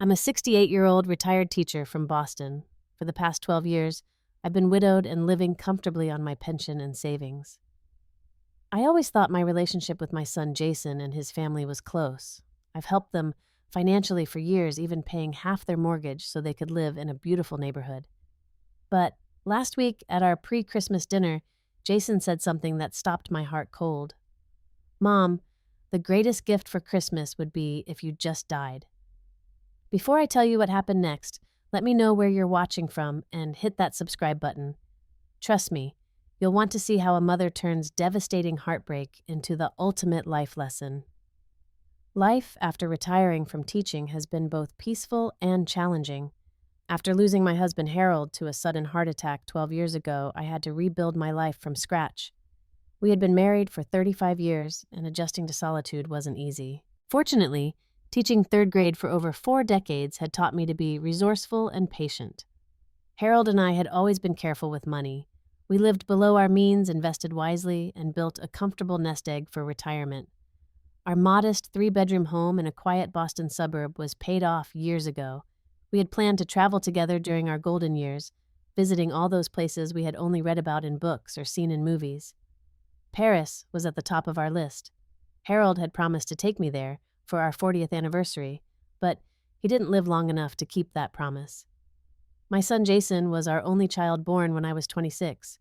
I'm a 68-year-old retired teacher from Boston. For the past 12 years, I've been widowed and living comfortably on my pension and savings. I always thought my relationship with my son Jason and his family was close. I've helped them financially for years, even paying half their mortgage so they could live in a beautiful neighborhood. But last week at our pre-Christmas dinner, Jason said something that stopped my heart cold. "Mom, the greatest gift for Christmas would be if you just died." Before I tell you what happened next, let me know where you're watching from and hit that subscribe button. Trust me, you'll want to see how a mother turns devastating heartbreak into the ultimate life lesson. Life after retiring from teaching has been both peaceful and challenging. After losing my husband Harold to a sudden heart attack 12 years ago, I had to rebuild my life from scratch. We had been married for 35 years, and adjusting to solitude wasn't easy. Fortunately, teaching third grade for over 4 decades had taught me to be resourceful and patient. Harold and I had always been careful with money. We lived below our means, invested wisely, and built a comfortable nest egg for retirement. Our modest 3-bedroom home in a quiet Boston suburb was paid off years ago. We had planned to travel together during our golden years, visiting all those places we had only read about in books or seen in movies. Paris was at the top of our list. Harold had promised to take me there for our 40th anniversary, but he didn't live long enough to keep that promise. My son Jason was our only child born when I was 26.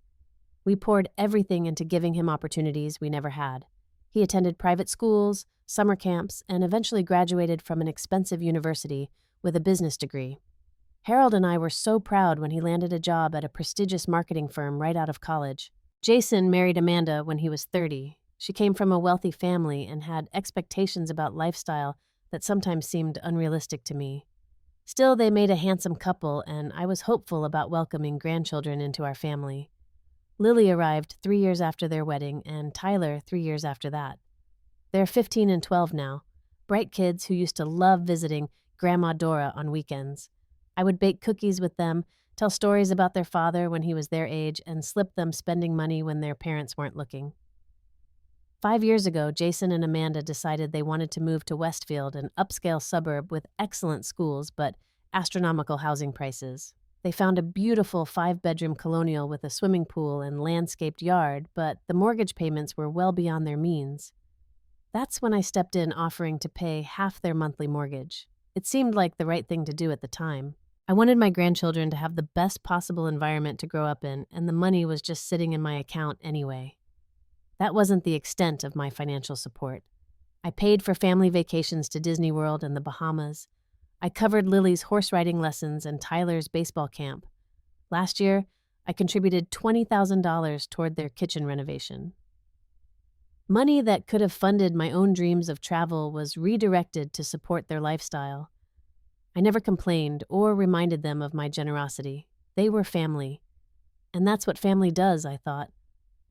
We poured everything into giving him opportunities we never had. He attended private schools, summer camps, and eventually graduated from an expensive university with a business degree. Harold and I were so proud when he landed a job at a prestigious marketing firm right out of college. Jason married Amanda when he was 30. She came from a wealthy family and had expectations about lifestyle that sometimes seemed unrealistic to me. Still, they made a handsome couple, and I was hopeful about welcoming grandchildren into our family. Lily arrived 3 years after their wedding, and Tyler 3 years after that. They're 15 and 12 now, bright kids who used to love visiting Grandma Dora on weekends. I would bake cookies with them, tell stories about their father when he was their age, and slip them spending money when their parents weren't looking. 5 years ago, Jason and Amanda decided they wanted to move to Westfield, an upscale suburb with excellent schools but astronomical housing prices. They found a beautiful 5-bedroom colonial with a swimming pool and landscaped yard, but the mortgage payments were well beyond their means. That's when I stepped in, offering to pay half their monthly mortgage. It seemed like the right thing to do at the time. I wanted my grandchildren to have the best possible environment to grow up in, and the money was just sitting in my account anyway. That wasn't the extent of my financial support. I paid for family vacations to Disney World and the Bahamas. I covered Lily's horse riding lessons and Tyler's baseball camp. Last year, I contributed $20,000 toward their kitchen renovation. Money that could have funded my own dreams of travel was redirected to support their lifestyle. I never complained or reminded them of my generosity. They were family. And that's what family does, I thought.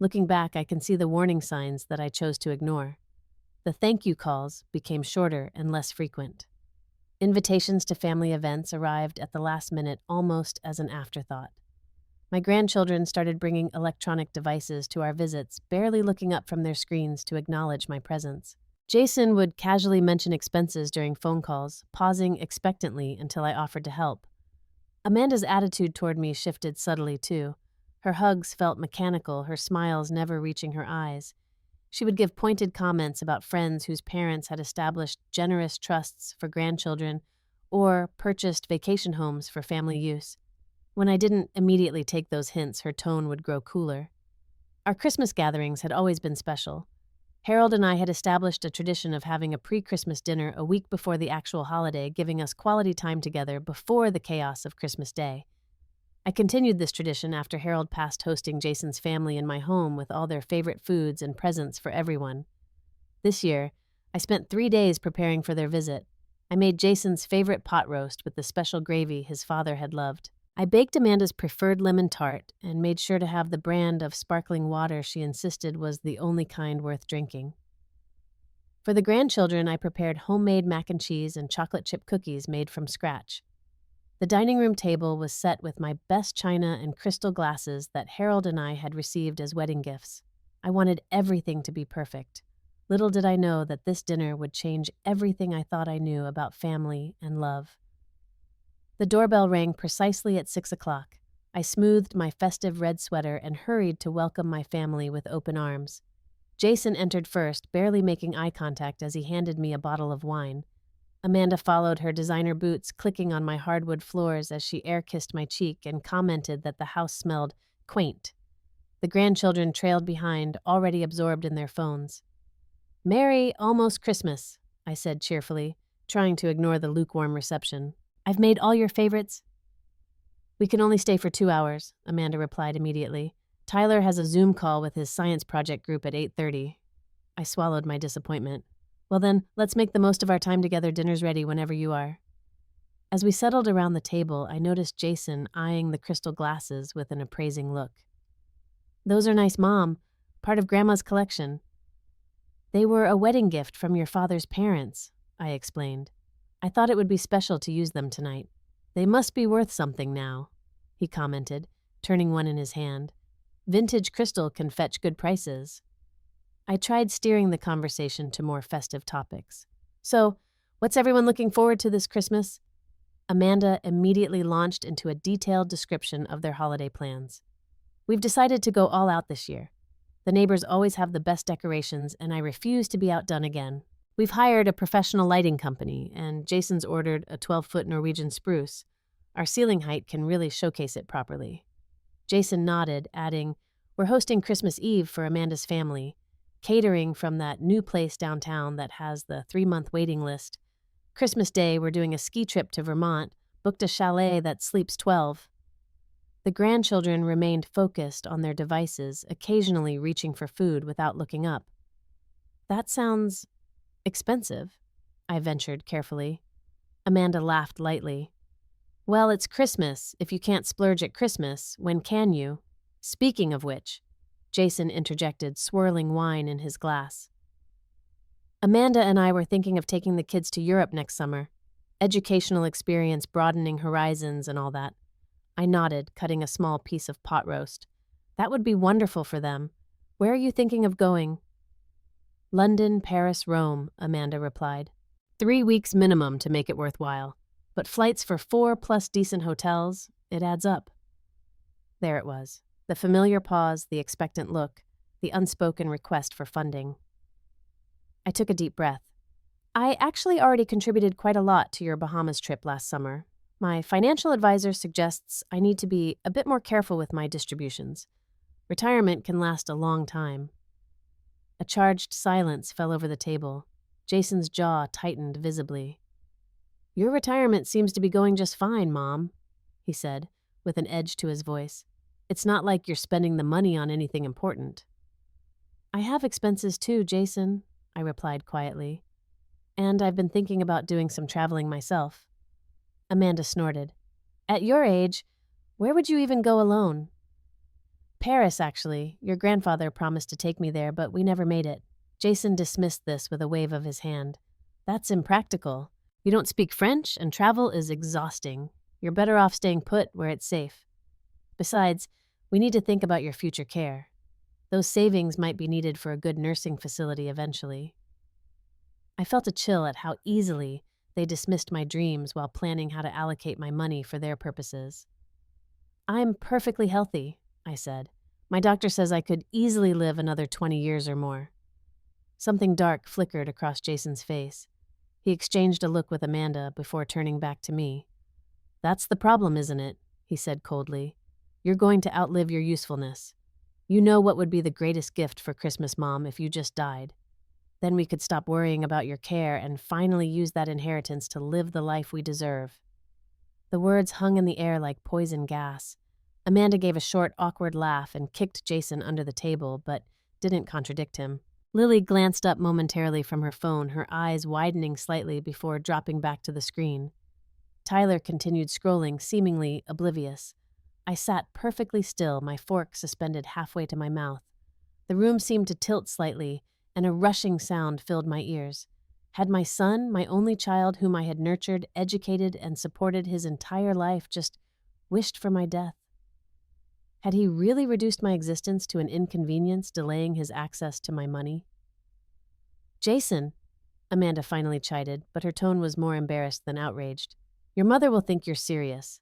Looking back, I can see the warning signs that I chose to ignore. The thank you calls became shorter and less frequent. Invitations to family events arrived at the last minute almost as an afterthought. My grandchildren started bringing electronic devices to our visits, barely looking up from their screens to acknowledge my presence. Jason would casually mention expenses during phone calls, pausing expectantly until I offered to help. Amanda's attitude toward me shifted subtly, too. Her hugs felt mechanical, her smiles never reaching her eyes. She would give pointed comments about friends whose parents had established generous trusts for grandchildren or purchased vacation homes for family use. When I didn't immediately take those hints, her tone would grow cooler. Our Christmas gatherings had always been special. Harold and I had established a tradition of having a pre-Christmas dinner a week before the actual holiday, giving us quality time together before the chaos of Christmas Day. I continued this tradition after Harold passed hosting Jason's family in my home with all their favorite foods and presents for everyone. This year, I spent 3 days preparing for their visit. I made Jason's favorite pot roast with the special gravy his father had loved. I baked Amanda's preferred lemon tart and made sure to have the brand of sparkling water she insisted was the only kind worth drinking. For the grandchildren, I prepared homemade mac and cheese and chocolate chip cookies made from scratch. The dining room table was set with my best china and crystal glasses that Harold and I had received as wedding gifts. I wanted everything to be perfect. Little did I know that this dinner would change everything I thought I knew about family and love. The doorbell rang precisely at 6 o'clock. I smoothed my festive red sweater and hurried to welcome my family with open arms. Jason entered first, barely making eye contact as he handed me a bottle of wine. Amanda followed, her designer boots clicking on my hardwood floors as she air-kissed my cheek and commented that the house smelled quaint. The grandchildren trailed behind, already absorbed in their phones. "Merry almost Christmas," I said cheerfully, trying to ignore the lukewarm reception. "I've made all your favorites." "We can only stay for 2 hours," Amanda replied immediately. "Tyler has a Zoom call with his science project group at 8:30. I swallowed my disappointment. "Well then, let's make the most of our time together. Dinner's ready whenever you are." As we settled around the table, I noticed Jason eyeing the crystal glasses with an appraising look. "Those are nice, Mom. Part of Grandma's collection." "They were a wedding gift from your father's parents," I explained. "I thought it would be special to use them tonight." "They must be worth something now," he commented, turning one in his hand. "Vintage crystal can fetch good prices." I tried steering the conversation to more festive topics. "So, what's everyone looking forward to this Christmas?" Amanda immediately launched into a detailed description of their holiday plans. "We've decided to go all out this year. The neighbors always have the best decorations, and I refuse to be outdone again. We've hired a professional lighting company, and Jason's ordered a 12-foot Norwegian spruce. Our ceiling height can really showcase it properly." Jason nodded, adding, "We're hosting Christmas Eve for Amanda's family, catering from that new place downtown that has the 3-month waiting list. Christmas Day, we're doing a ski trip to Vermont, booked a chalet that sleeps 12. The grandchildren remained focused on their devices, occasionally reaching for food without looking up. "That sounds expensive," I ventured carefully. Amanda laughed lightly. "Well, it's Christmas. If you can't splurge at Christmas, when can you?" "Speaking of which," Jason interjected, swirling wine in his glass. "Amanda and I were thinking of taking the kids to Europe next summer. Educational experience, broadening horizons, and all that." I nodded, cutting a small piece of pot roast. "That would be wonderful for them. Where are you thinking of going?" "London, Paris, Rome," Amanda replied. 3 weeks minimum to make it worthwhile. But flights for 4+ decent hotels, it adds up." There it was. The familiar pause, the expectant look, the unspoken request for funding. I took a deep breath. "I actually already contributed quite a lot to your Bahamas trip last summer. My financial advisor suggests I need to be a bit more careful with my distributions. Retirement can last a long time." A charged silence fell over the table. Jason's jaw tightened visibly. "Your retirement seems to be going just fine, Mom," he said, with an edge to his voice. "It's not like you're spending the money on anything important." "I have expenses too, Jason," I replied quietly. "And I've been thinking about doing some traveling myself." Amanda snorted. "At your age, where would you even go alone?" "Paris, actually. Your grandfather promised to take me there, but we never made it." Jason dismissed this with a wave of his hand. "That's impractical. You don't speak French, and travel is exhausting. You're better off staying put where it's safe. Besides, we need to think about your future care. Those savings might be needed for a good nursing facility eventually." I felt a chill at how easily they dismissed my dreams while planning how to allocate my money for their purposes. "I'm perfectly healthy," I said. "My doctor says I could easily live another 20 years or more." Something dark flickered across Jason's face. He exchanged a look with Amanda before turning back to me. "That's the problem, isn't it?" he said coldly. "You're going to outlive your usefulness. You know what would be the greatest gift for Christmas, Mom, if you just died. Then we could stop worrying about your care and finally use that inheritance to live the life we deserve." The words hung in the air like poison gas. Amanda gave a short, awkward laugh and kicked Jason under the table, but didn't contradict him. Lily glanced up momentarily from her phone, her eyes widening slightly before dropping back to the screen. Tyler continued scrolling, seemingly oblivious. I sat perfectly still, my fork suspended halfway to my mouth. The room seemed to tilt slightly, and a rushing sound filled my ears. Had my son, my only child whom I had nurtured, educated, and supported his entire life, just wished for my death? Had he really reduced my existence to an inconvenience, delaying his access to my money? "Jason," Amanda finally chided, but her tone was more embarrassed than outraged. Your mother will think you're serious.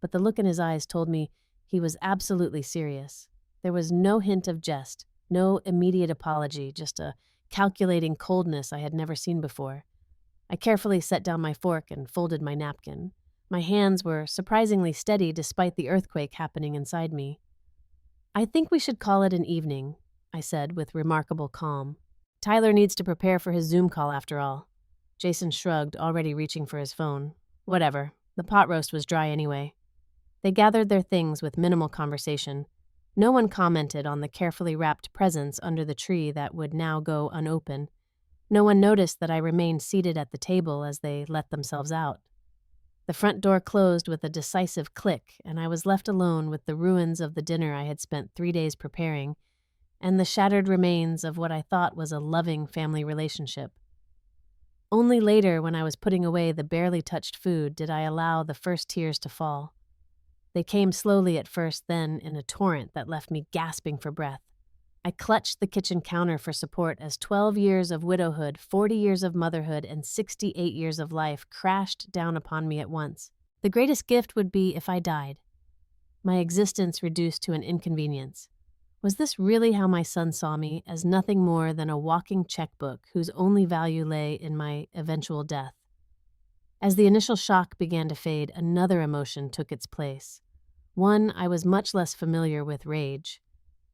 But the look in his eyes told me he was absolutely serious. There was no hint of jest, no immediate apology, just a calculating coldness I had never seen before. I carefully set down my fork and folded my napkin. My hands were surprisingly steady despite the earthquake happening inside me. I think we should call it an evening, I said with remarkable calm. Tyler needs to prepare for his Zoom call after all. Jason shrugged, already reaching for his phone. Whatever. The pot roast was dry anyway. They gathered their things with minimal conversation. No one commented on the carefully wrapped presents under the tree that would now go unopened. No one noticed that I remained seated at the table as they let themselves out. The front door closed with a decisive click, and I was left alone with the ruins of the dinner I had spent 3 days preparing, and the shattered remains of what I thought was a loving family relationship. Only later, when I was putting away the barely touched food, did I allow the first tears to fall. They came slowly at first, then in a torrent that left me gasping for breath. I clutched the kitchen counter for support as 12 years of widowhood, 40 years of motherhood, and 68 years of life crashed down upon me at once. The greatest gift would be if I died. My existence reduced to an inconvenience. Was this really how my son saw me, as nothing more than a walking checkbook whose only value lay in my eventual death? As the initial shock began to fade, another emotion took its place. One I was much less familiar with: rage.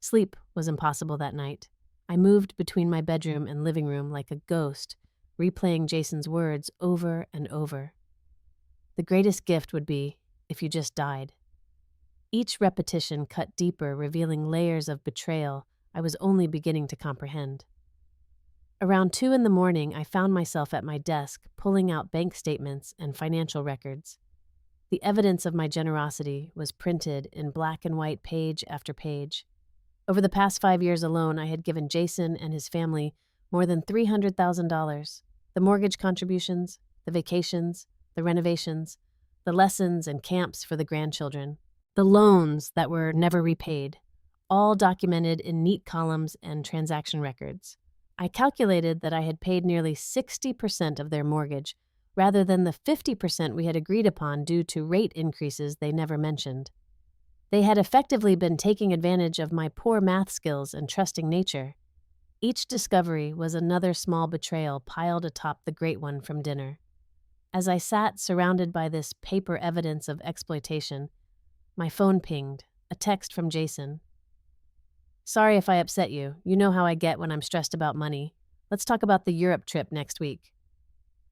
Sleep was impossible that night. I moved between my bedroom and living room like a ghost, replaying Jason's words over and over. The greatest gift would be if you just died. Each repetition cut deeper, revealing layers of betrayal I was only beginning to comprehend. Around 2 a.m, I found myself at my desk, pulling out bank statements and financial records. The evidence of my generosity was printed in black and white, page after page. Over the past 5 years alone, I had given Jason and his family more than $300,000. The mortgage contributions, the vacations, the renovations, the lessons and camps for the grandchildren, the loans that were never repaid, all documented in neat columns and transaction records. I calculated that I had paid nearly 60% of their mortgage, rather than the 50% we had agreed upon due to rate increases they never mentioned. They had effectively been taking advantage of my poor math skills and trusting nature. Each discovery was another small betrayal piled atop the great one from dinner. As I sat surrounded by this paper evidence of exploitation, my phone pinged, a text from Jason. "Sorry if I upset you. You know how I get when I'm stressed about money. Let's talk about the Europe trip next week."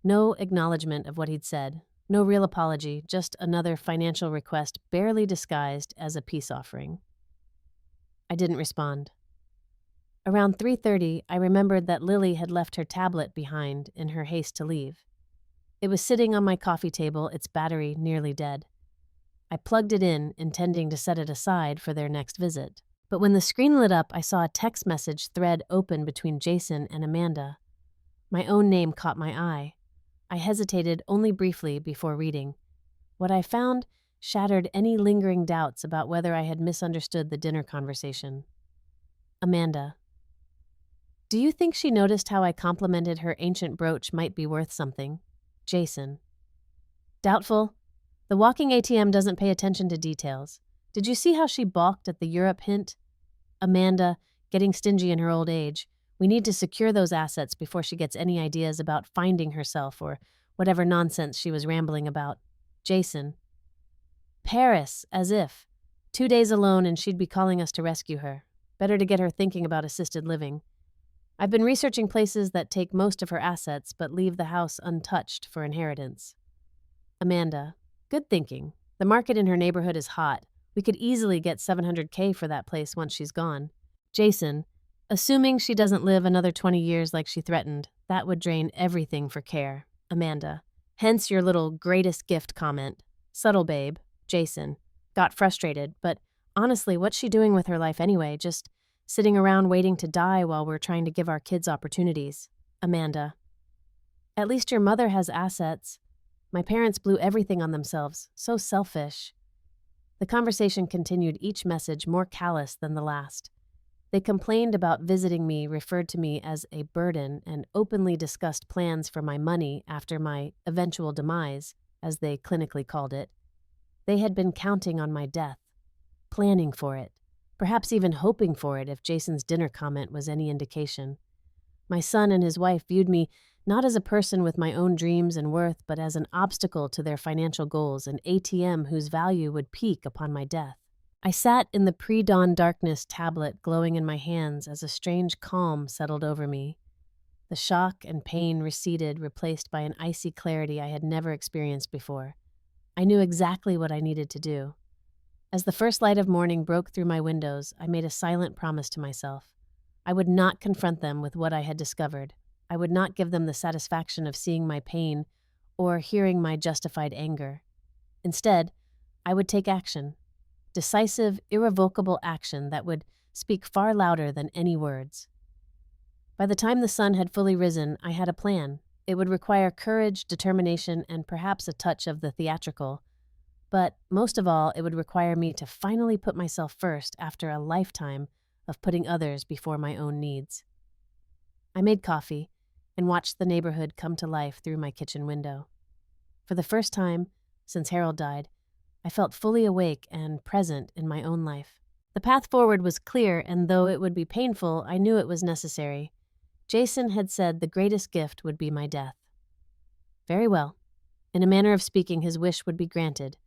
No acknowledgement of what he'd said. No real apology, just another financial request barely disguised as a peace offering. I didn't respond. Around 3:30, I remembered that Lily had left her tablet behind in her haste to leave. It was sitting on my coffee table, its battery nearly dead. I plugged it in, intending to set it aside for their next visit. But when the screen lit up, I saw a text message thread open between Jason and Amanda. My own name caught my eye. I hesitated only briefly before reading. What I found shattered any lingering doubts about whether I had misunderstood the dinner conversation. Amanda. "Do you think she noticed how I complimented her ancient brooch might be worth something?" Jason. "Doubtful. The walking ATM doesn't pay attention to details. Did you see how she balked at the Europe hint?" Amanda, getting stingy in her old age. "We need to secure those assets before she gets any ideas about finding herself or whatever nonsense she was rambling about." Jason. "Paris, as if. 2 days alone and she'd be calling us to rescue her. Better to get her thinking about assisted living. I've been researching places that take most of her assets but leave the house untouched for inheritance." Amanda. "Good thinking. The market in her neighborhood is hot. We could easily get $700K for that place once she's gone." Jason. "Assuming she doesn't live another 20 years like she threatened, that would drain everything for care." Amanda. "Hence your little greatest gift comment. Subtle, babe." Jason. Got frustrated, but honestly, what's she doing with her life anyway? Just sitting around waiting to die while we're trying to give our kids opportunities. Amanda. "At least your mother has assets. My parents blew everything on themselves. So selfish." The conversation continued, each message more callous than the last. They complained about visiting me, referred to me as a burden, and openly discussed plans for my money after my eventual demise. as they clinically called it. They had been counting on my death, planning for it, perhaps even hoping for it if Jason's dinner comment was any indication. My son and his wife viewed me not as a person with my own dreams and worth, but as an obstacle to their financial goals, an ATM whose value would peak upon my death. I sat in the pre-dawn darkness, tablet glowing in my hands as a strange calm settled over me. The shock and pain receded, replaced by an icy clarity I had never experienced before. I knew exactly what I needed to do. As the first light of morning broke through my windows, I made a silent promise to myself. I would not confront them with what I had discovered. I would not give them the satisfaction of seeing my pain or hearing my justified anger. Instead, I would take action. Decisive, irrevocable action that would speak far louder than any words. By the time the sun had fully risen, I had a plan. It would require courage, determination, and perhaps a touch of the theatrical. But most of all, it would require me to finally put myself first after a lifetime of putting others before my own needs. I made coffee and watched the neighborhood come to life through my kitchen window. For the first time since Harold died, I felt fully awake and present in my own life. The path forward was clear, and though it would be painful, I knew it was necessary. Jason had said the greatest gift would be my death. Very well. In a manner of speaking, his wish would be granted.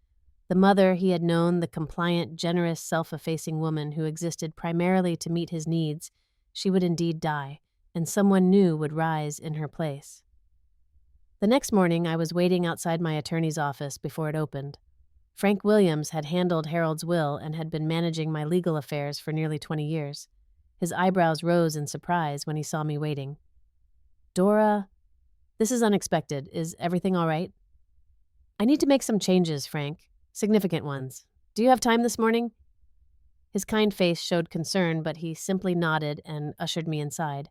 The mother he had known, the compliant, generous, self-effacing woman who existed primarily to meet his needs, she would indeed die, and someone new would rise in her place. The next morning, I was waiting outside my attorney's office before it opened. Frank Williams had handled Harold's will and had been managing my legal affairs for nearly 20 years. His eyebrows rose in surprise when he saw me waiting. "Dora, this is unexpected. Is everything all right?" "I need to make some changes, Frank. Significant ones. Do you have time this morning?" His kind face showed concern, but he simply nodded and ushered me inside.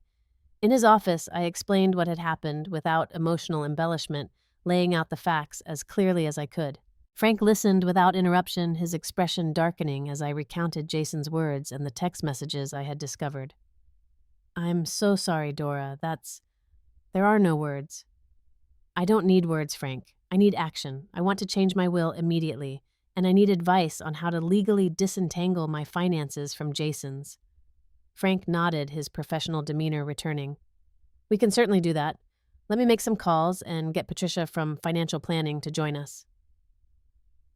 In his office, I explained what had happened without emotional embellishment, laying out the facts as clearly as I could. Frank listened without interruption, his expression darkening as I recounted Jason's words and the text messages I had discovered. "I'm so sorry, Dora. There are no words." "I don't need words, Frank. I need action. I want to change my will immediately, and I need advice on how to legally disentangle my finances from Jason's." Frank nodded, his professional demeanor returning. "We can certainly do that. Let me make some calls and get Patricia from financial planning to join us."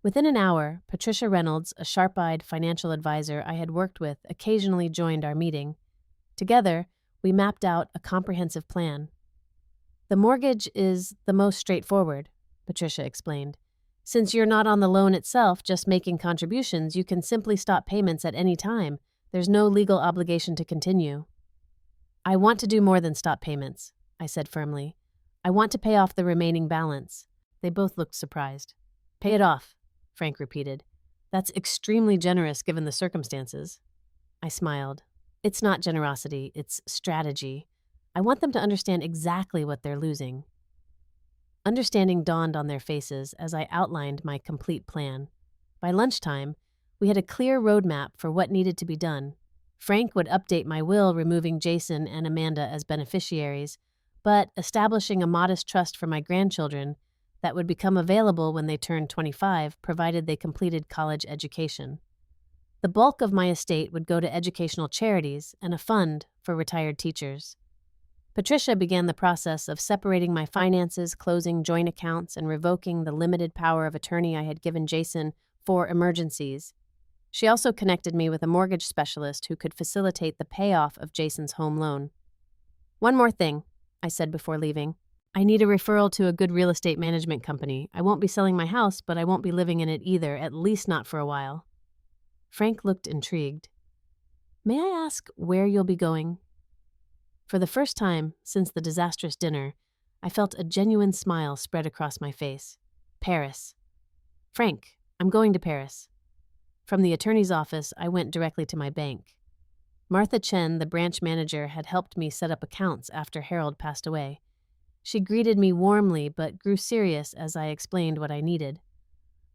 Within an hour, Patricia Reynolds, a sharp-eyed financial advisor I had worked with, occasionally joined our meeting. Together, we mapped out a comprehensive plan. "The mortgage is the most straightforward," Patricia explained. "Since you're not on the loan itself, just making contributions, you can simply stop payments at any time. There's no legal obligation to continue." "I want to do more than stop payments," I said firmly. "I want to pay off the remaining balance." They both looked surprised. "Pay it off," Frank repeated. "That's extremely generous given the circumstances." I smiled. "It's not generosity, it's strategy. I want them to understand exactly what they're losing." Understanding dawned on their faces as I outlined my complete plan. By lunchtime, we had a clear roadmap for what needed to be done. Frank would update my will, removing Jason and Amanda as beneficiaries, but establishing a modest trust for my grandchildren that would become available when they turned 25, provided they completed college education. The bulk of my estate would go to educational charities and a fund for retired teachers. Patricia began the process of separating my finances, closing joint accounts, and revoking the limited power of attorney I had given Jason for emergencies. She also connected me with a mortgage specialist who could facilitate the payoff of Jason's home loan. "One more thing," I said before leaving. "I need a referral to a good real estate management company. I won't be selling my house, but I won't be living in it either, at least not for a while." Frank looked intrigued. "May I ask where you'll be going?" For the first time since the disastrous dinner, I felt a genuine smile spread across my face. "Paris." "Frank, I'm going to Paris." From the attorney's office, I went directly to my bank. Martha Chen, the branch manager, had helped me set up accounts after Harold passed away. She greeted me warmly but grew serious as I explained what I needed.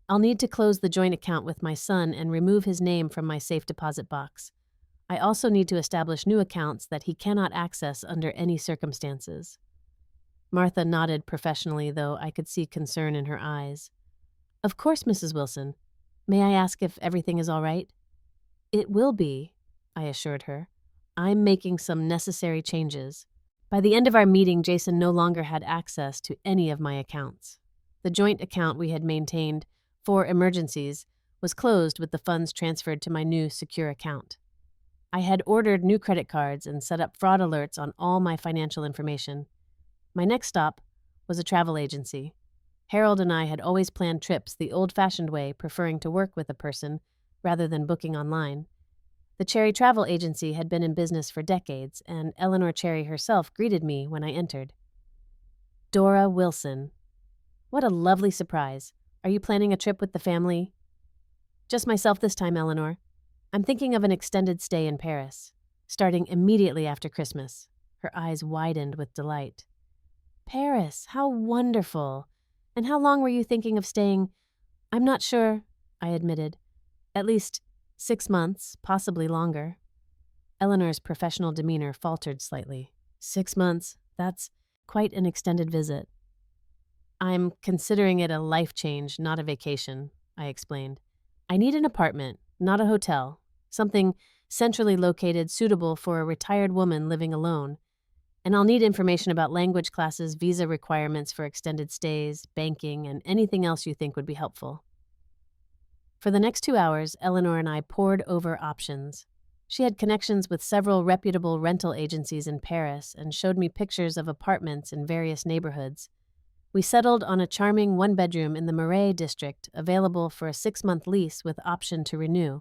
"I'll need to close the joint account with my son and remove his name from my safe deposit box. I also need to establish new accounts that he cannot access under any circumstances." Martha nodded professionally, though I could see concern in her eyes. Of course, Mrs. Wilson. May I ask if everything is all right? It will be, I assured her. I'm making some necessary changes. By the end of our meeting, Jason no longer had access to any of my accounts. The joint account we had maintained for emergencies was closed with the funds transferred to my new secure account. I had ordered new credit cards and set up fraud alerts on all my financial information. My next stop was a travel agency. Harold and I had always planned trips the old-fashioned way, preferring to work with a person rather than booking online. The Cherry Travel Agency had been in business for decades, and Eleanor Cherry herself greeted me when I entered. Dora Wilson. What a lovely surprise. Are you planning a trip with the family? Just myself this time, Eleanor. I'm thinking of an extended stay in Paris, starting immediately after Christmas. Her eyes widened with delight. Paris, how wonderful. And how long were you thinking of staying? I'm not sure, I admitted. At least 6 months, possibly longer. Eleanor's professional demeanor faltered slightly. 6 months, that's quite an extended visit. I'm considering it a life change, not a vacation, I explained. I need an apartment, not a hotel, something centrally located suitable for a retired woman living alone. And I'll need information about language classes, visa requirements for extended stays, banking, and anything else you think would be helpful. For the next 2 hours, Eleanor and I pored over options. She had connections with several reputable rental agencies in Paris and showed me pictures of apartments in various neighborhoods. We settled on a charming one-bedroom in the Marais district, available for a 6-month lease with option to renew.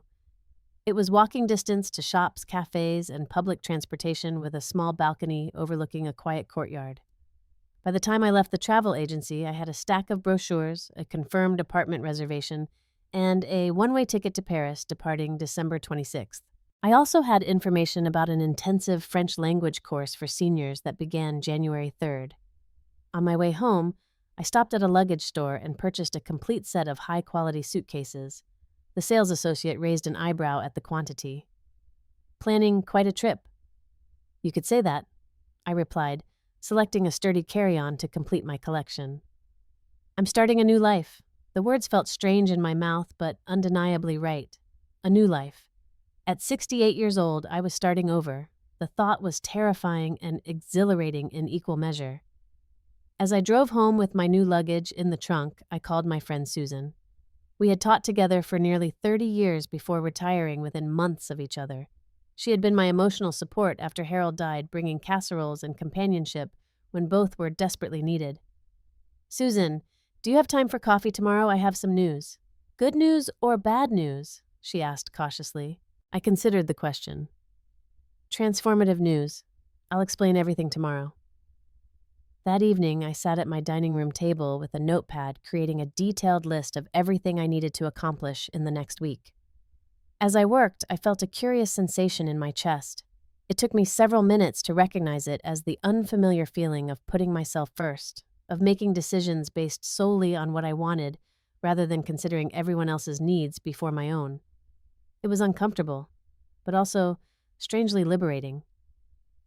It was walking distance to shops, cafes, and public transportation with a small balcony overlooking a quiet courtyard. By the time I left the travel agency, I had a stack of brochures, a confirmed apartment reservation, and a one-way ticket to Paris departing December 26th. I also had information about an intensive French language course for seniors that began January 3rd. On my way home, I stopped at a luggage store and purchased a complete set of high-quality suitcases. The sales associate raised an eyebrow at the quantity. Planning quite a trip. You could say that, I replied, selecting a sturdy carry-on to complete my collection. I'm starting a new life. The words felt strange in my mouth, but undeniably right. A new life. At 68 years old, I was starting over. The thought was terrifying and exhilarating in equal measure. As I drove home with my new luggage in the trunk, I called my friend Susan. We had taught together for nearly 30 years before retiring within months of each other. She had been my emotional support after Harold died, bringing casseroles and companionship when both were desperately needed. Susan, do you have time for coffee tomorrow? I have some news. Good news or bad news? She asked cautiously. I considered the question. Transformative news. I'll explain everything tomorrow. That evening, I sat at my dining room table with a notepad, creating a detailed list of everything I needed to accomplish in the next week. As I worked, I felt a curious sensation in my chest. It took me several minutes to recognize it as the unfamiliar feeling of putting myself first, of making decisions based solely on what I wanted, rather than considering everyone else's needs before my own. It was uncomfortable, but also strangely liberating.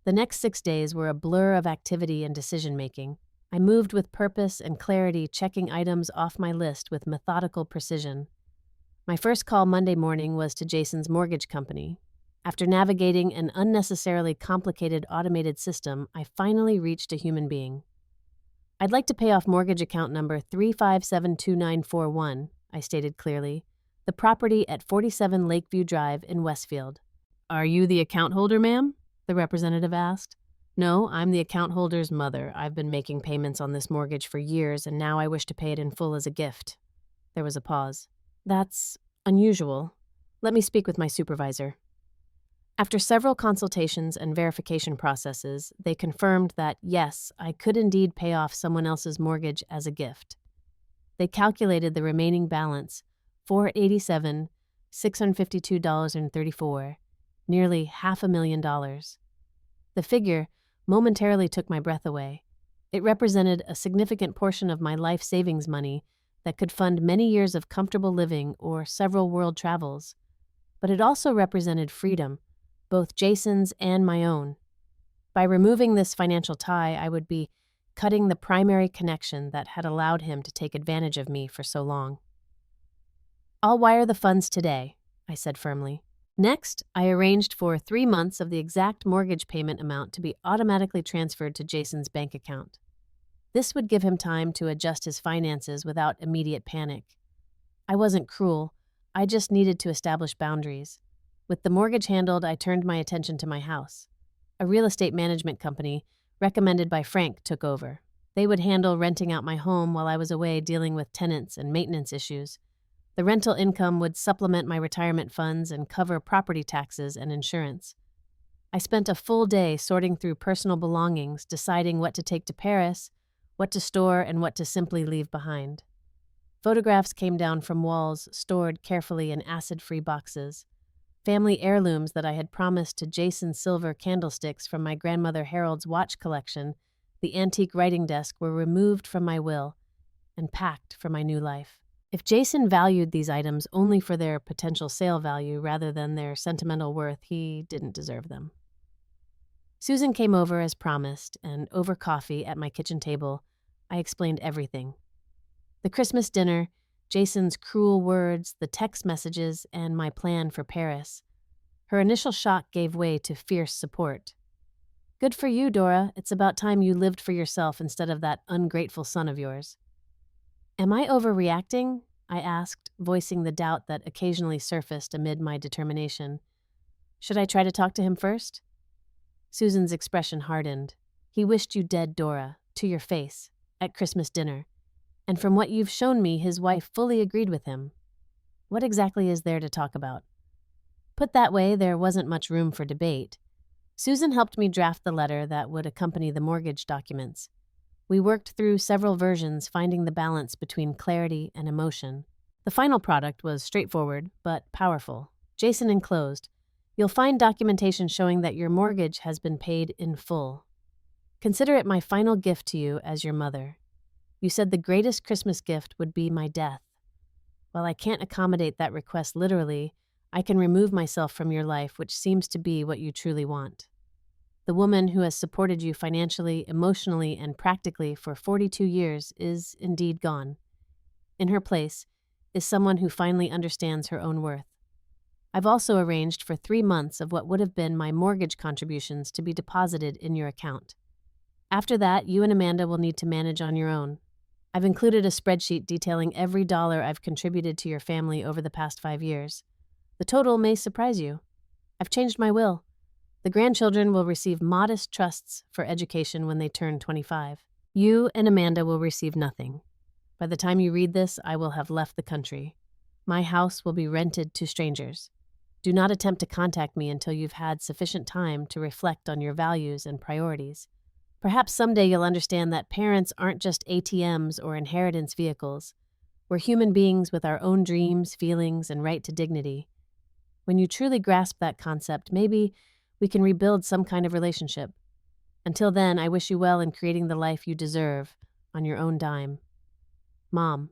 The next 6 days were a blur of activity and decision-making. I moved with purpose and clarity, checking items off my list with methodical precision. My first call Monday morning was to Jason's mortgage company. After navigating an unnecessarily complicated automated system, I finally reached a human being. I'd like to pay off mortgage account number 3572941, I stated clearly, the property at 47 Lakeview Drive in Westfield. Are you the account holder, ma'am? The representative asked. No, I'm the account holder's mother. I've been making payments on this mortgage for years, and now I wish to pay it in full as a gift. There was a pause. That's unusual. Let me speak with my supervisor. After several consultations and verification processes, they confirmed that, yes, I could indeed pay off someone else's mortgage as a gift. They calculated the remaining balance, $487,652.34, nearly $500,000. The figure momentarily took my breath away. It represented a significant portion of my life savings money that could fund many years of comfortable living or several world travels. But it also represented freedom, both Jason's and my own. By removing this financial tie, I would be cutting the primary connection that had allowed him to take advantage of me for so long. "I'll wire the funds today," I said firmly. Next, I arranged for 3 months of the exact mortgage payment amount to be automatically transferred to Jason's bank account. This would give him time to adjust his finances without immediate panic. I wasn't cruel, I just needed to establish boundaries. With the mortgage handled, I turned my attention to my house. A real estate management company, recommended by Frank, took over. They would handle renting out my home while I was away dealing with tenants and maintenance issues. The rental income would supplement my retirement funds and cover property taxes and insurance. I spent a full day sorting through personal belongings, deciding what to take to Paris, what to store, and what to simply leave behind. Photographs came down from walls, stored carefully in acid-free boxes. Family heirlooms that I had promised to Jason silver candlesticks from my grandmother Harold's watch collection, the antique writing desk, were removed from my will and packed for my new life. If Jason valued these items only for their potential sale value rather than their sentimental worth, he didn't deserve them. Susan came over as promised, and over coffee at my kitchen table, I explained everything. The Christmas dinner, Jason's cruel words, the text messages, and my plan for Paris. Her initial shock gave way to fierce support. "Good for you, Dora. It's about time you lived for yourself instead of that ungrateful son of yours." "Am I overreacting?" I asked, voicing the doubt that occasionally surfaced amid my determination. "Should I try to talk to him first?" Susan's expression hardened. "He wished you dead, Dora, to your face, at Christmas dinner. And from what you've shown me, his wife fully agreed with him. What exactly is there to talk about?" Put that way, there wasn't much room for debate. Susan helped me draft the letter that would accompany the mortgage documents. We worked through several versions, finding the balance between clarity and emotion. The final product was straightforward, but powerful. Jason enclosed, "You'll find documentation showing that your mortgage has been paid in full. Consider it my final gift to you as your mother. You said the greatest Christmas gift would be my death. While I can't accommodate that request literally, I can remove myself from your life, which seems to be what you truly want. The woman who has supported you financially, emotionally, and practically for 42 years is indeed gone. In her place is someone who finally understands her own worth. I've also arranged for 3 months of what would have been my mortgage contributions to be deposited in your account. After that, you and Amanda will need to manage on your own. I've included a spreadsheet detailing every dollar I've contributed to your family over the past 5 years. The total may surprise you. I've changed my will. The grandchildren will receive modest trusts for education when they turn 25. You and Amanda will receive nothing. By the time you read this, I will have left the country. My house will be rented to strangers. Do not attempt to contact me until you've had sufficient time to reflect on your values and priorities. Perhaps someday you'll understand that parents aren't just ATMs or inheritance vehicles. We're human beings with our own dreams, feelings, and right to dignity. When you truly grasp that concept, maybe we can rebuild some kind of relationship. Until then, I wish you well in creating the life you deserve on your own dime. Mom."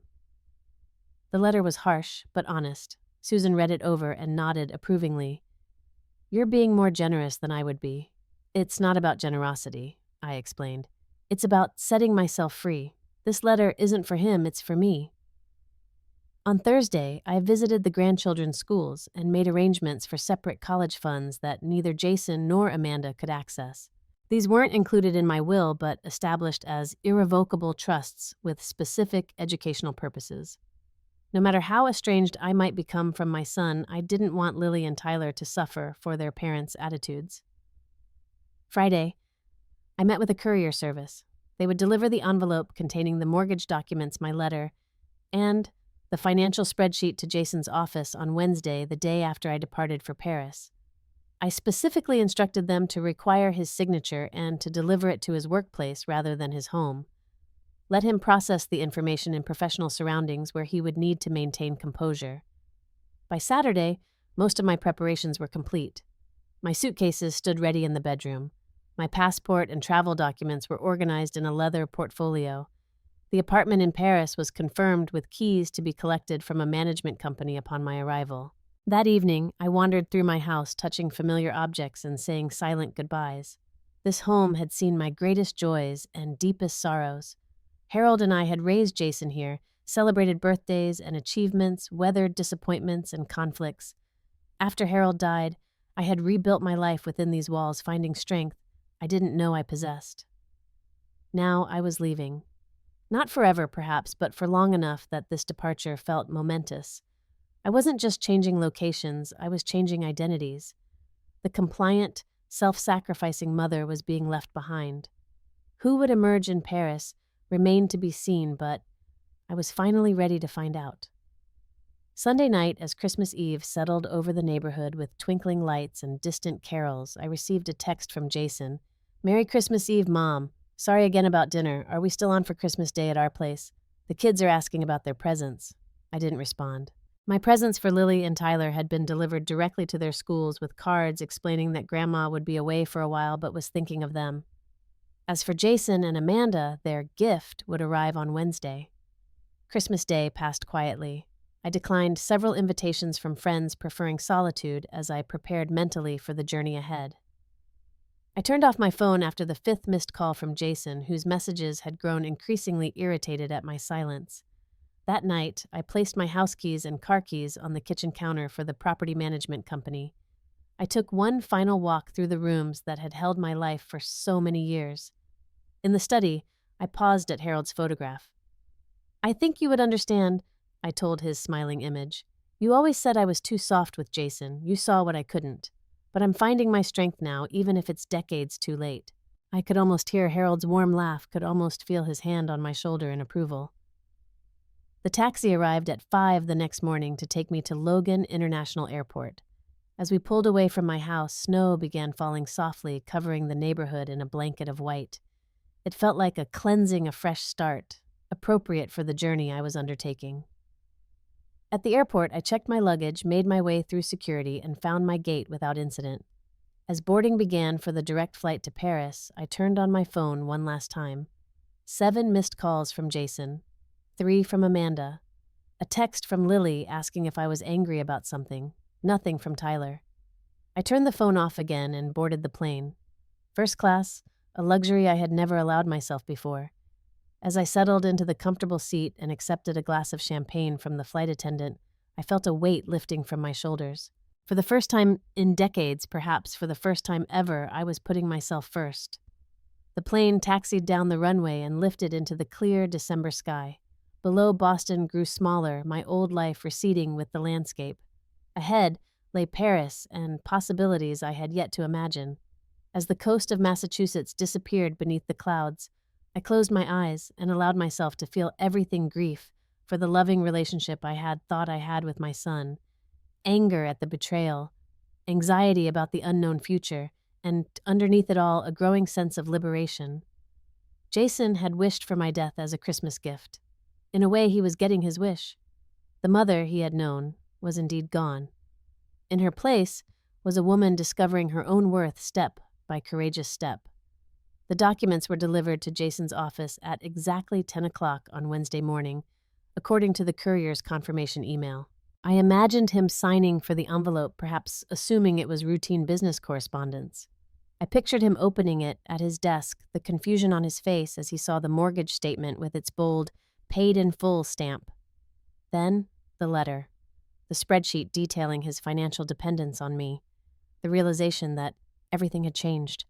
The letter was harsh, but honest. Susan read it over and nodded approvingly. "You're being more generous than I would be." "It's not about generosity," I explained. "It's about setting myself free. This letter isn't for him, it's for me." On Thursday, I visited the grandchildren's schools and made arrangements for separate college funds that neither Jason nor Amanda could access. These weren't included in my will, but established as irrevocable trusts with specific educational purposes. No matter how estranged I might become from my son, I didn't want Lily and Tyler to suffer for their parents' attitudes. Friday, I met with a courier service. They would deliver the envelope containing the mortgage documents, my letter, and the financial spreadsheet to Jason's office on Wednesday, the day after I departed for Paris. I specifically instructed them to require his signature and to deliver it to his workplace rather than his home. Let him process the information in professional surroundings where he would need to maintain composure. By Saturday, most of my preparations were complete. My suitcases stood ready in the bedroom. My passport and travel documents were organized in a leather portfolio. The apartment in Paris was confirmed with keys to be collected from a management company upon my arrival. That evening, I wandered through my house, touching familiar objects and saying silent goodbyes. This home had seen my greatest joys and deepest sorrows. Harold and I had raised Jason here, celebrated birthdays and achievements, weathered disappointments and conflicts. After Harold died, I had rebuilt my life within these walls, finding strength I didn't know I possessed. Now I was leaving. Not forever, perhaps, but for long enough that this departure felt momentous. I wasn't just changing locations, I was changing identities. The compliant, self-sacrificing mother was being left behind. Who would emerge in Paris remained to be seen, but I was finally ready to find out. Sunday night, as Christmas Eve settled over the neighborhood with twinkling lights and distant carols, I received a text from Jason. "Merry Christmas Eve, Mom. Sorry again about dinner. Are we still on for Christmas Day at our place? The kids are asking about their presents." I didn't respond. My presents for Lily and Tyler had been delivered directly to their schools with cards explaining that Grandma would be away for a while but was thinking of them. As for Jason and Amanda, their gift would arrive on Wednesday. Christmas Day passed quietly. I declined several invitations from friends preferring solitude as I prepared mentally for the journey ahead. I turned off my phone after the 5th missed call from Jason, whose messages had grown increasingly irritated at my silence. That night, I placed my house keys and car keys on the kitchen counter for the property management company. I took one final walk through the rooms that had held my life for so many years. In the study, I paused at Harold's photograph. "I think you would understand," I told his smiling image. "You always said I was too soft with Jason. You saw what I couldn't. But I'm finding my strength now, even if it's decades too late." I could almost hear Harold's warm laugh, could almost feel his hand on my shoulder in approval. The taxi arrived at 5 the next morning to take me to Logan International Airport. As we pulled away from my house, snow began falling softly, covering the neighborhood in a blanket of white. It felt like a cleansing, a fresh start, appropriate for the journey I was undertaking. At the airport, I checked my luggage, made my way through security, and found my gate without incident. As boarding began for the direct flight to Paris, I turned on my phone one last time. 7 missed calls from Jason, 3 from Amanda, a text from Lily asking if I was angry about something, nothing from Tyler. I turned the phone off again and boarded the plane. First class, a luxury I had never allowed myself before. As I settled into the comfortable seat and accepted a glass of champagne from the flight attendant, I felt a weight lifting from my shoulders. For the first time in decades, perhaps for the first time ever, I was putting myself first. The plane taxied down the runway and lifted into the clear December sky. Below, Boston grew smaller, my old life receding with the landscape. Ahead lay Paris and possibilities I had yet to imagine. As the coast of Massachusetts disappeared beneath the clouds, I closed my eyes and allowed myself to feel everything: grief for the loving relationship I had thought I had with my son, anger at the betrayal, anxiety about the unknown future, and underneath it all, a growing sense of liberation. Jason had wished for my death as a Christmas gift. In a way, he was getting his wish. The mother he had known was indeed gone. In her place was a woman discovering her own worth step by courageous step. The documents were delivered to Jason's office at exactly 10 o'clock on Wednesday morning, according to the courier's confirmation email. I imagined him signing for the envelope, perhaps assuming it was routine business correspondence. I pictured him opening it at his desk, the confusion on his face as he saw the mortgage statement with its bold, paid in full stamp. Then, the letter, the spreadsheet detailing his financial dependence on me, the realization that everything had changed.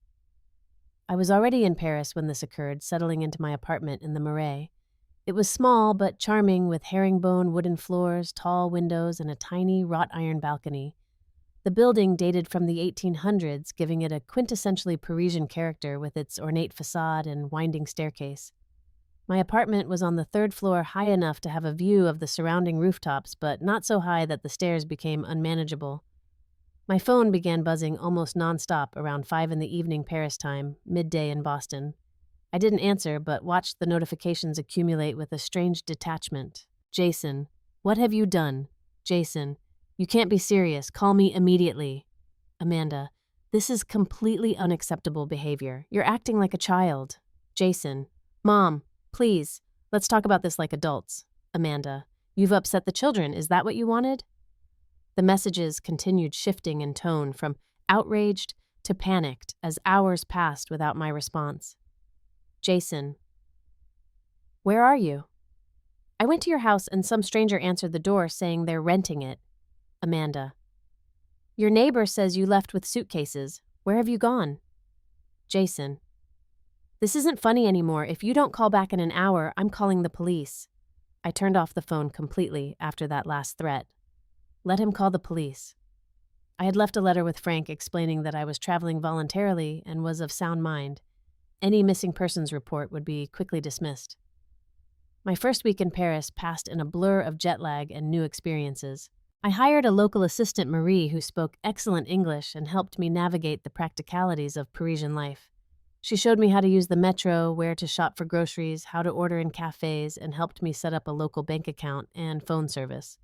I was already in Paris when this occurred, settling into my apartment in the Marais. It was small but charming, with herringbone wooden floors, tall windows, and a tiny wrought iron balcony. The building dated from the 1800s, giving it a quintessentially Parisian character with its ornate facade and winding staircase. My apartment was on the 3rd floor, high enough to have a view of the surrounding rooftops, but not so high that the stairs became unmanageable. My phone began buzzing almost nonstop around 5 in the evening Paris time, midday in Boston. I didn't answer, but watched the notifications accumulate with a strange detachment. "Jason, what have you done? Jason, you can't be serious. Call me immediately." "Amanda, this is completely unacceptable behavior. You're acting like a child." "Jason, Mom, please, let's talk about this like adults." "Amanda, you've upset the children. Is that what you wanted?" The messages continued shifting in tone, from outraged to panicked as hours passed without my response. Jason, where are you? I went to your house and some stranger answered the door saying they're renting it. Amanda. Your neighbor says you left with suitcases. Where have you gone? Jason. This isn't funny anymore. If you don't call back in an hour, I'm calling the police. I turned off the phone completely after that last threat. Let him call the police. I had left a letter with Frank explaining that I was traveling voluntarily and was of sound mind. Any missing persons report would be quickly dismissed. My first week in Paris passed in a blur of jet lag and new experiences. I hired a local assistant, Marie, who spoke excellent English and helped me navigate the practicalities of Parisian life. She showed me how to use the metro, where to shop for groceries, how to order in cafes, and helped me set up a local bank account and phone service.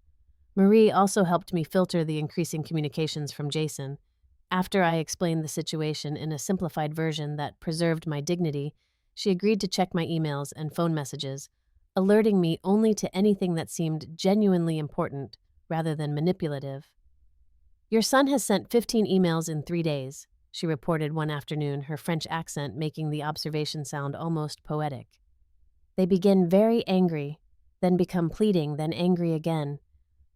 Marie also helped me filter the increasing communications from Jason. After I explained the situation in a simplified version that preserved my dignity, she agreed to check my emails and phone messages, alerting me only to anything that seemed genuinely important rather than manipulative. Your son has sent 15 emails in 3 days, she reported one afternoon, her French accent making the observation sound almost poetic. They begin very angry, then become pleading, then angry again.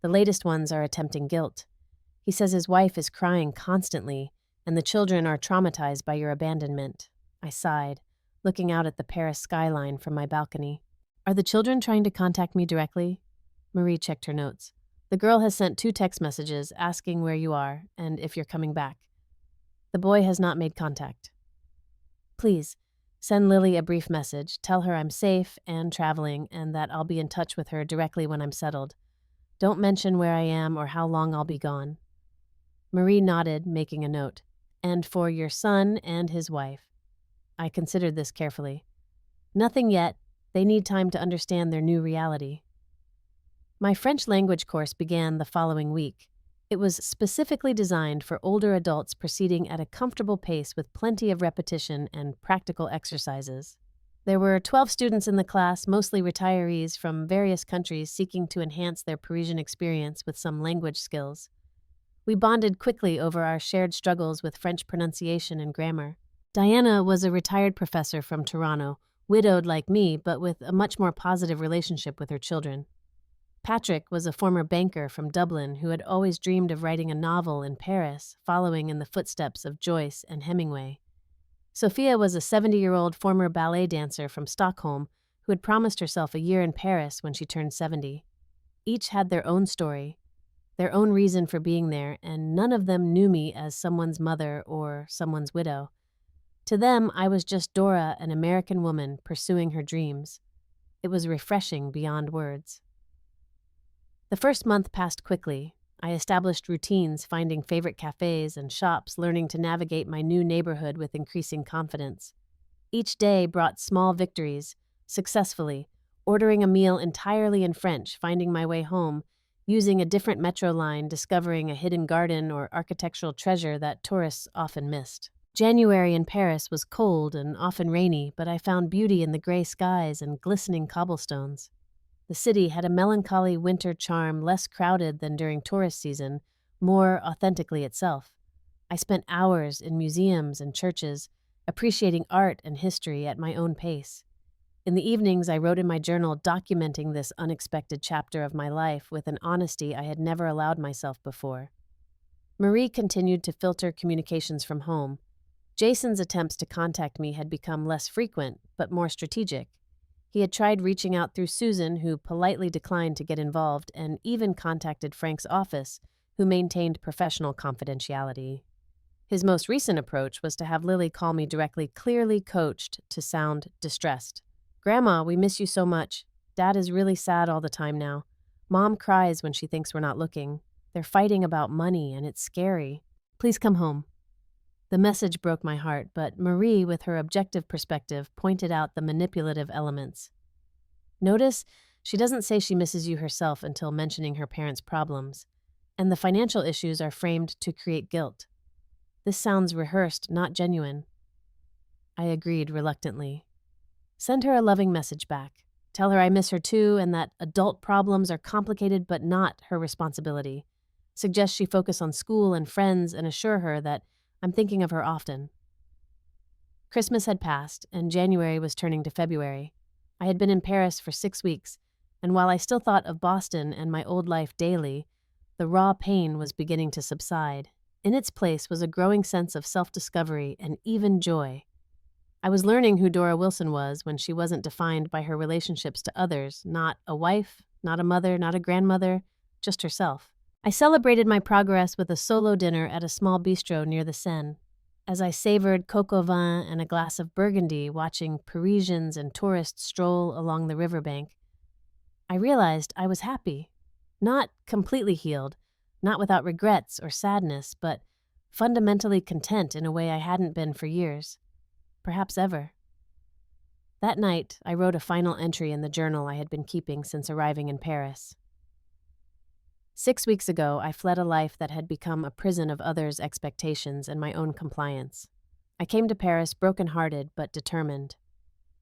The latest ones are attempting guilt. He says his wife is crying constantly, and the children are traumatized by your abandonment. I sighed, looking out at the Paris skyline from my balcony. Are the children trying to contact me directly? Marie checked her notes. The girl has sent 2 text messages asking where you are and if you're coming back. The boy has not made contact. Please, send Lily a brief message. Tell her I'm safe and traveling and that I'll be in touch with her directly when I'm settled. Don't mention where I am or how long I'll be gone. Marie nodded, making a note. And for your son and his wife. I considered this carefully. Nothing yet. They need time to understand their new reality. My French language course began the following week. It was specifically designed for older adults, proceeding at a comfortable pace with plenty of repetition and practical exercises. There were 12 students in the class, mostly retirees from various countries seeking to enhance their Parisian experience with some language skills. We bonded quickly over our shared struggles with French pronunciation and grammar. Diana was a retired professor from Toronto, widowed like me, but with a much more positive relationship with her children. Patrick was a former banker from Dublin who had always dreamed of writing a novel in Paris, following in the footsteps of Joyce and Hemingway. Sophia was a 70-year-old former ballet dancer from Stockholm who had promised herself a year in Paris when she turned 70. Each had their own story, their own reason for being there, and none of them knew me as someone's mother or someone's widow. To them, I was just Dora, an American woman pursuing her dreams. It was refreshing beyond words. The first month passed quickly. I established routines, finding favorite cafes and shops, learning to navigate my new neighborhood with increasing confidence. Each day brought small victories, successfully, ordering a meal entirely in French, finding my way home, using a different metro line, discovering a hidden garden or architectural treasure that tourists often missed. January in Paris was cold and often rainy, but I found beauty in the gray skies and glistening cobblestones. The city had a melancholy winter charm, less crowded than during tourist season, more authentically itself. I spent hours in museums and churches, appreciating art and history at my own pace. In the evenings, I wrote in my journal, documenting this unexpected chapter of my life with an honesty I had never allowed myself before. Marie continued to filter communications from home. Jason's attempts to contact me had become less frequent, but more strategic. He had tried reaching out through Susan, who politely declined to get involved, and even contacted Frank's office, who maintained professional confidentiality. His most recent approach was to have Lily call me directly, clearly coached to sound distressed. "Grandma, we miss you so much. Dad is really sad all the time now. Mom cries when she thinks we're not looking. They're fighting about money, and it's scary. Please come home." The message broke my heart, but Marie, with her objective perspective, pointed out the manipulative elements. Notice, she doesn't say she misses you herself until mentioning her parents' problems, and the financial issues are framed to create guilt. This sounds rehearsed, not genuine. I agreed reluctantly. Send her a loving message back. Tell her I miss her too, and that adult problems are complicated but not her responsibility. Suggest she focus on school and friends, and assure her that I'm thinking of her often. Christmas had passed, and January was turning to February. I had been in Paris for 6 weeks, and while I still thought of Boston and my old life daily, the raw pain was beginning to subside. In its place was a growing sense of self-discovery and even joy. I was learning who Dora Wilson was when she wasn't defined by her relationships to others, not a wife, not a mother, not a grandmother, just herself. I celebrated my progress with a solo dinner at a small bistro near the Seine. As I savored coq au vin and a glass of Burgundy, watching Parisians and tourists stroll along the riverbank, I realized I was happy. Not completely healed, not without regrets or sadness, but fundamentally content in a way I hadn't been for years, perhaps ever. That night, I wrote a final entry in the journal I had been keeping since arriving in Paris. 6 weeks ago, I fled a life that had become a prison of others' expectations and my own compliance. I came to Paris broken-hearted but determined.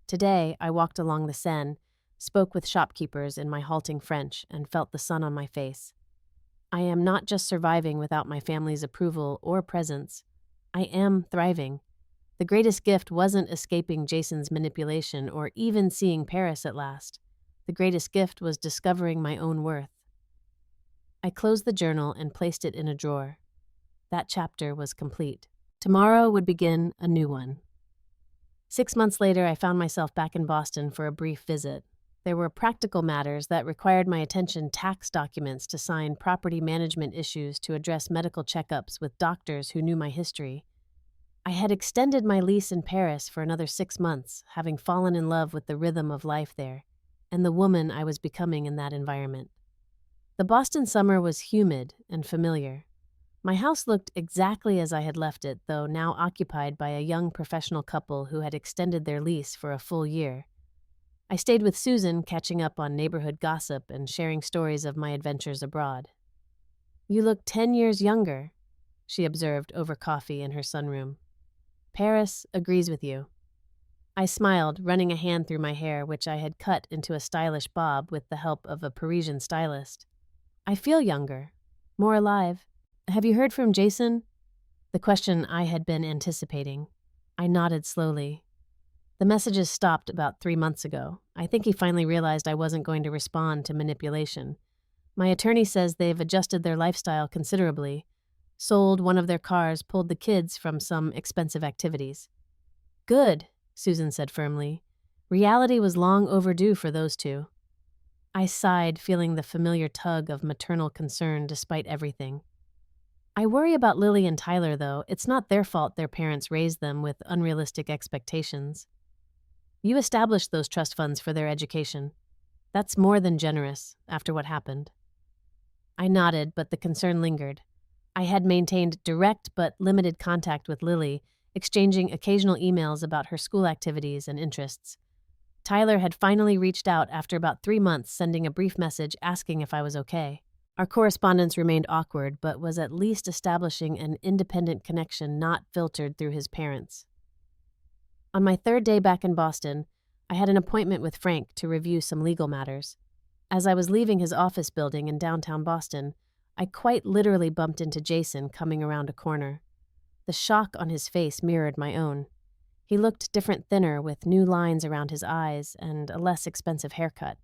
Today, I walked along the Seine, spoke with shopkeepers in my halting French, and felt the sun on my face. I am not just surviving without my family's approval or presence. I am thriving. The greatest gift wasn't escaping Jason's manipulation or even seeing Paris at last. The greatest gift was discovering my own worth. I closed the journal and placed it in a drawer. That chapter was complete. Tomorrow would begin a new one. 6 months later, I found myself back in Boston for a brief visit. There were practical matters that required my attention: tax documents to sign, property management issues to address, medical checkups with doctors who knew my history. I had extended my lease in Paris for another 6 months, having fallen in love with the rhythm of life there and the woman I was becoming in that environment. The Boston summer was humid and familiar. My house looked exactly as I had left it, though now occupied by a young professional couple who had extended their lease for a full year. I stayed with Susan, catching up on neighborhood gossip and sharing stories of my adventures abroad. "You look 10 years younger," she observed over coffee in her sunroom. "Paris agrees with you." I smiled, running a hand through my hair, which I had cut into a stylish bob with the help of a Parisian stylist. "I feel younger, more alive. Have you heard from Jason?" The question I had been anticipating. I nodded slowly. The messages stopped about 3 months ago. I think he finally realized I wasn't going to respond to manipulation. My attorney says they've adjusted their lifestyle considerably, sold one of their cars, pulled the kids from some expensive activities. "Good," Susan said firmly. Reality was long overdue for those two. I sighed, feeling the familiar tug of maternal concern despite everything. I worry about Lily and Tyler, though. It's not their fault their parents raised them with unrealistic expectations. You established those trust funds for their education. That's more than generous after what happened. I nodded, but the concern lingered. I had maintained direct but limited contact with Lily, exchanging occasional emails about her school activities and interests. Tyler had finally reached out after about 3 months, sending a brief message asking if I was okay. Our correspondence remained awkward, but was at least establishing an independent connection not filtered through his parents. On my 3rd day back in Boston, I had an appointment with Frank to review some legal matters. As I was leaving his office building in downtown Boston, I quite literally bumped into Jason coming around a corner. The shock on his face mirrored my own. He looked different, thinner, with new lines around his eyes and a less expensive haircut.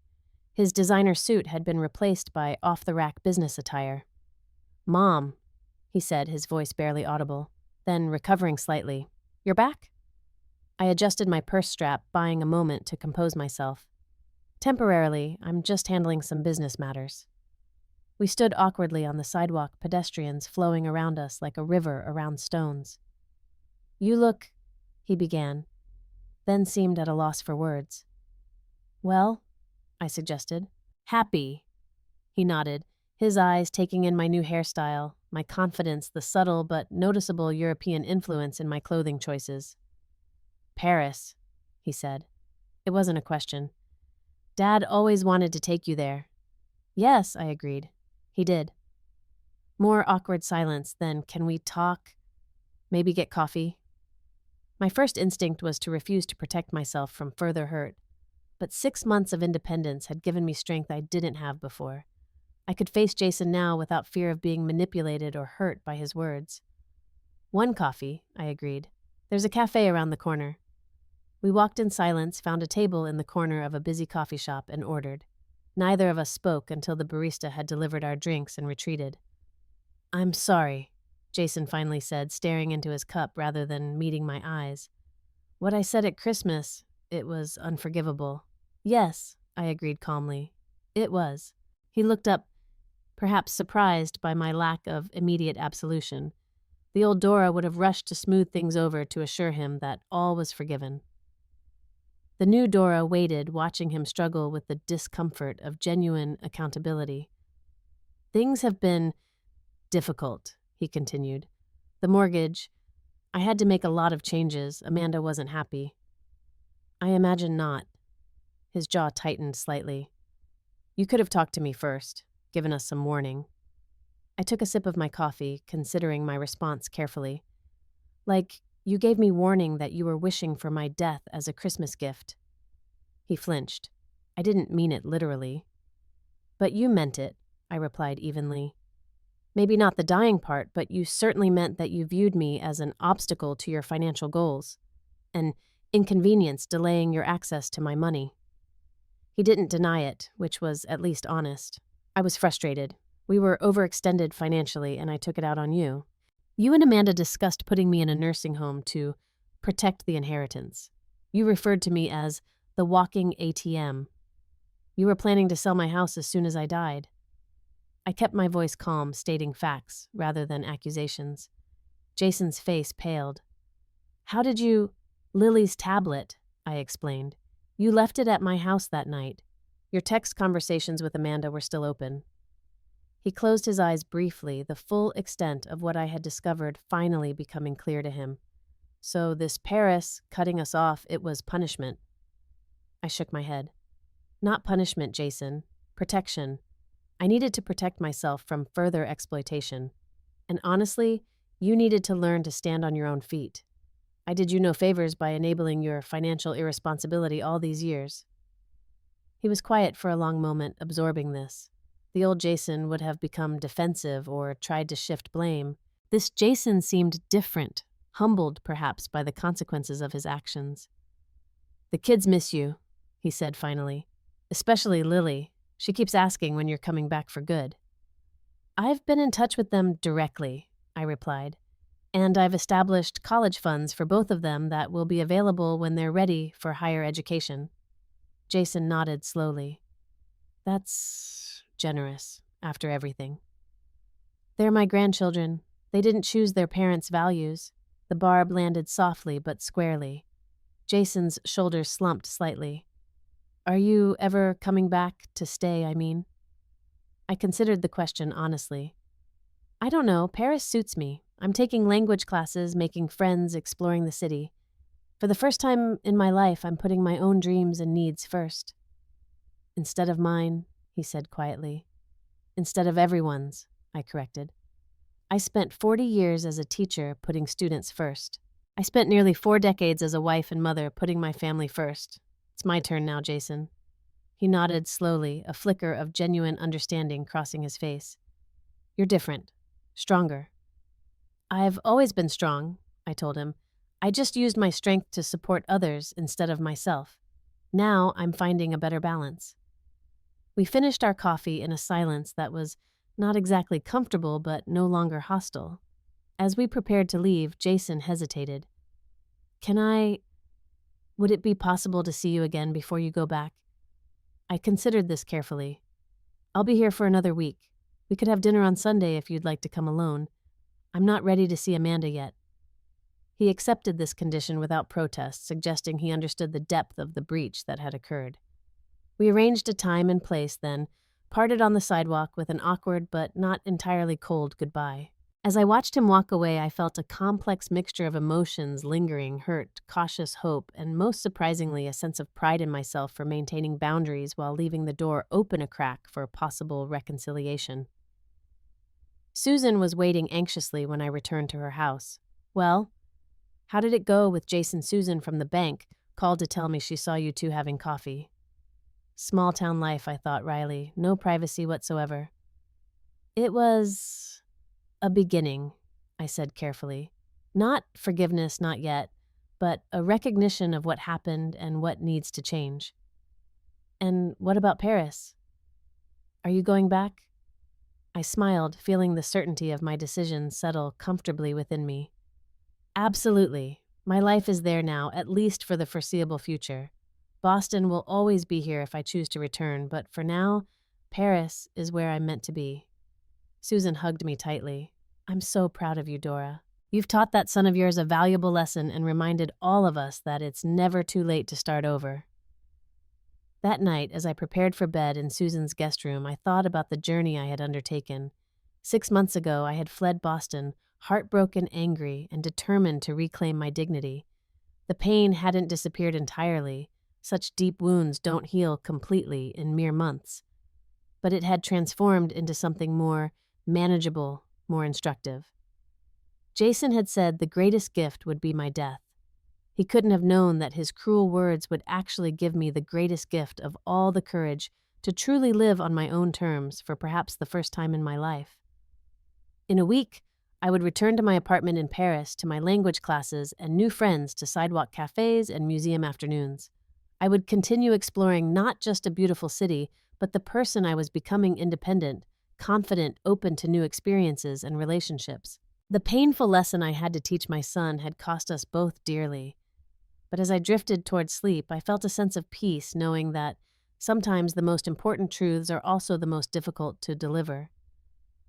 His designer suit had been replaced by off-the-rack business attire. "Mom," he said, his voice barely audible, then recovering slightly. "You're back?" I adjusted my purse strap, buying a moment to compose myself. "Temporarily, I'm just handling some business matters." We stood awkwardly on the sidewalk, pedestrians flowing around us like a river around stones. "You look," he began, then seemed at a loss for words. "Well," I suggested. "Happy," he nodded, his eyes taking in my new hairstyle, my confidence, the subtle but noticeable European influence in my clothing choices. "Paris," he said. It wasn't a question. "Dad always wanted to take you there." "Yes," I agreed. He did. More awkward silence, then "Can we talk? Maybe get coffee?" My first instinct was to refuse to protect myself from further hurt, but 6 months of independence had given me strength I didn't have before. I could face Jason now without fear of being manipulated or hurt by his words. One coffee, I agreed. There's a cafe around the corner. We walked in silence, found a table in the corner of a busy coffee shop, and ordered. Neither of us spoke until the barista had delivered our drinks and retreated. I'm sorry, Jason finally said, staring into his cup rather than meeting my eyes. What I said at Christmas, it was unforgivable. Yes, I agreed calmly. It was. He looked up, perhaps surprised by my lack of immediate absolution. The old Dora would have rushed to smooth things over to assure him that all was forgiven. The new Dora waited, watching him struggle with the discomfort of genuine accountability. Things have been difficult, he continued. The mortgage. I had to make a lot of changes. Amanda wasn't happy. I imagine not. His jaw tightened slightly. You could have talked to me first, given us some warning. I took a sip of my coffee, considering my response carefully. Like, you gave me warning that you were wishing for my death as a Christmas gift. He flinched. I didn't mean it literally. But you meant it, I replied evenly. Maybe not the dying part, but you certainly meant that you viewed me as an obstacle to your financial goals, an inconvenience delaying your access to my money. He didn't deny it, which was at least honest. I was frustrated. We were overextended financially, and I took it out on you. You and Amanda discussed putting me in a nursing home to protect the inheritance. You referred to me as the walking ATM. You were planning to sell my house as soon as I died. I kept my voice calm, stating facts rather than accusations. Jason's face paled. How did you— Lily's tablet, I explained. You left it at my house that night. Your text conversations with Amanda were still open. He closed his eyes briefly, the full extent of what I had discovered finally becoming clear to him. So this Paris cutting us off, it was punishment. I shook my head. Not punishment, Jason. Protection. I needed to protect myself from further exploitation. And honestly, you needed to learn to stand on your own feet. I did you no favors by enabling your financial irresponsibility all these years. He was quiet for a long moment, absorbing this. The old Jason would have become defensive or tried to shift blame. This Jason seemed different, humbled perhaps by the consequences of his actions. The kids miss you, he said finally. Especially Lily. She keeps asking when you're coming back for good. I've been in touch with them directly, I replied, and I've established college funds for both of them that will be available when they're ready for higher education. Jason nodded slowly. That's generous, after everything. They're my grandchildren. They didn't choose their parents' values. The barb landed softly but squarely. Jason's shoulders slumped slightly. Are you ever coming back to stay, I mean? I considered the question honestly. I don't know, Paris suits me. I'm taking language classes, making friends, exploring the city. For the first time in my life, I'm putting my own dreams and needs first. Instead of mine, he said quietly. Instead of everyone's, I corrected. I spent 40 years as a teacher putting students first. I spent nearly 4 decades as a wife and mother putting my family first. It's my turn now, Jason. He nodded slowly, a flicker of genuine understanding crossing his face. You're different. Stronger. I've always been strong, I told him. I just used my strength to support others instead of myself. Now I'm finding a better balance. We finished our coffee in a silence that was not exactly comfortable but no longer hostile. As we prepared to leave, Jason hesitated. Would it be possible to see you again before you go back? I considered this carefully. I'll be here for another week. We could have dinner on Sunday if you'd like to come alone. I'm not ready to see Amanda yet. He accepted this condition without protest, suggesting he understood the depth of the breach that had occurred. We arranged a time and place, then parted on the sidewalk with an awkward but not entirely cold goodbye. As I watched him walk away, I felt a complex mixture of emotions lingering, hurt, cautious hope, and most surprisingly, a sense of pride in myself for maintaining boundaries while leaving the door open a crack for possible reconciliation. Susan was waiting anxiously when I returned to her house. Well, how did it go with Jason? Susan from the bank called to tell me she saw you two having coffee. Small town life, I thought wryly. No privacy whatsoever. It was a beginning, I said carefully. Not forgiveness, not yet, but a recognition of what happened and what needs to change. And what about Paris? Are you going back? I smiled, feeling the certainty of my decision settle comfortably within me. Absolutely. My life is there now, at least for the foreseeable future. Boston will always be here if I choose to return, but for now, Paris is where I'm meant to be. Susan hugged me tightly. I'm so proud of you, Dora. You've taught that son of yours a valuable lesson and reminded all of us that it's never too late to start over. That night, as I prepared for bed in Susan's guest room, I thought about the journey I had undertaken. 6 months ago, I had fled Boston, heartbroken, angry, and determined to reclaim my dignity. The pain hadn't disappeared entirely. Such deep wounds don't heal completely in mere months. But it had transformed into something more manageable, more instructive. Jason had said the greatest gift would be my death. He couldn't have known that his cruel words would actually give me the greatest gift of all the courage to truly live on my own terms for perhaps the first time in my life. In a week, I would return to my apartment in Paris, to my language classes, and new friends, to sidewalk cafes and museum afternoons. I would continue exploring not just a beautiful city, but the person I was becoming: independent, confident, open to new experiences and relationships. The painful lesson I had to teach my son had cost us both dearly. But as I drifted toward sleep, I felt a sense of peace, knowing that sometimes the most important truths are also the most difficult to deliver.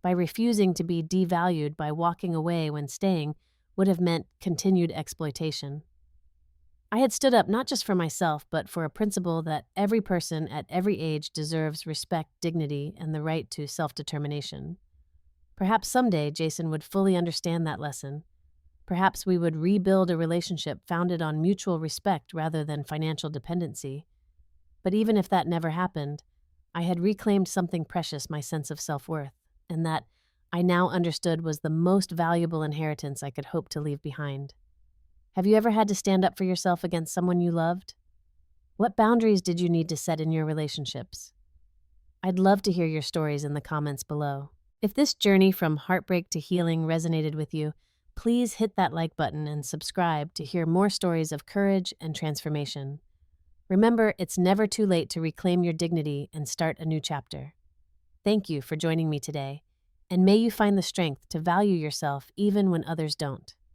By refusing to be devalued by walking away when staying would have meant continued exploitation. I had stood up not just for myself, but for a principle that every person at every age deserves respect, dignity, and the right to self-determination. Perhaps someday Jason would fully understand that lesson. Perhaps we would rebuild a relationship founded on mutual respect rather than financial dependency. But even if that never happened, I had reclaimed something precious: my sense of self-worth, and that I now understood was the most valuable inheritance I could hope to leave behind. Have you ever had to stand up for yourself against someone you loved? What boundaries did you need to set in your relationships? I'd love to hear your stories in the comments below. If this journey from heartbreak to healing resonated with you, please hit that like button and subscribe to hear more stories of courage and transformation. Remember, it's never too late to reclaim your dignity and start a new chapter. Thank you for joining me today, and may you find the strength to value yourself even when others don't.